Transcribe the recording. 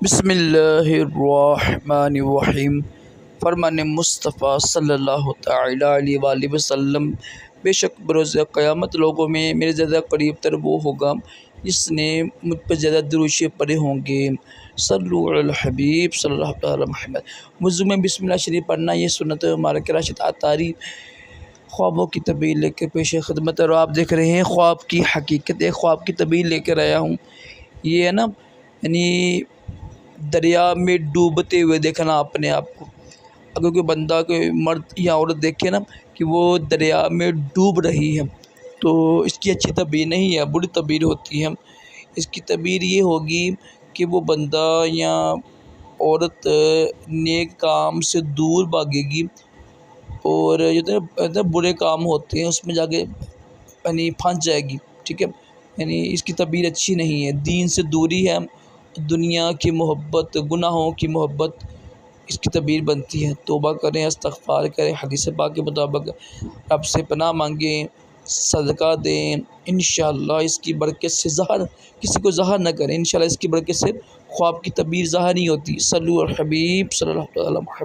بسم اللہ الرحمن الرحیم۔ فرمان مصطفیٰ صلی اللہ تعالیٰ علیہ وآلہ وسلم، بے شک بروز قیامت لوگوں میں میرے زیادہ قریب تر وہ ہوگا جس نے مجھ پر زیادہ درود شریف پڑھے ہوں گے۔ صلو علی الحبیب صلی اللہ تعالیٰ محمد۔ وضو میں بسم اللہ شریف پڑھنا یہ سنت مبارکہ راشد آتاری خوابوں کی تعبیر لے کے پیش خدمت، اور آپ دیکھ رہے ہیں خواب کی حقیقت، ایک خواب کی تعبیر لے کر آیا ہوں۔ یہ ہے نا، یعنی دریا میں ڈوبتے ہوئے دیکھنا اپنے آپ کو۔ اگر کوئی بندہ، کوئی مرد یا عورت دیکھے نا کہ وہ دریا میں ڈوب رہی ہے تو اس کی اچھی تعبیر نہیں ہے، بری تعبیر ہوتی ہے۔ اس کی تعبیر یہ ہوگی کہ وہ بندہ یا عورت نیک کام سے دور بھاگے گی، اور جو برے کام ہوتے ہیں اس میں جا کے یعنی پھنس جائے گی، ٹھیک ہے۔ یعنی اس کی تعبیر اچھی نہیں ہے، دین سے دوری ہے، دنیا کی محبت، گناہوں کی محبت اس کی تعبیر بنتی ہے۔ توبہ کریں، استغفار کریں، حدیث پاک کے مطابق رب سے پناہ مانگیں، صدقہ دیں، انشاءاللہ اس کی برکت سے کسی کو ظاہر نہ کریں، انشاءاللہ اس کی برکت سے خواب کی تعبیر ظاہر نہیں ہوتی۔ صلو علی الحبیب صلی اللہ علیہ وسلم۔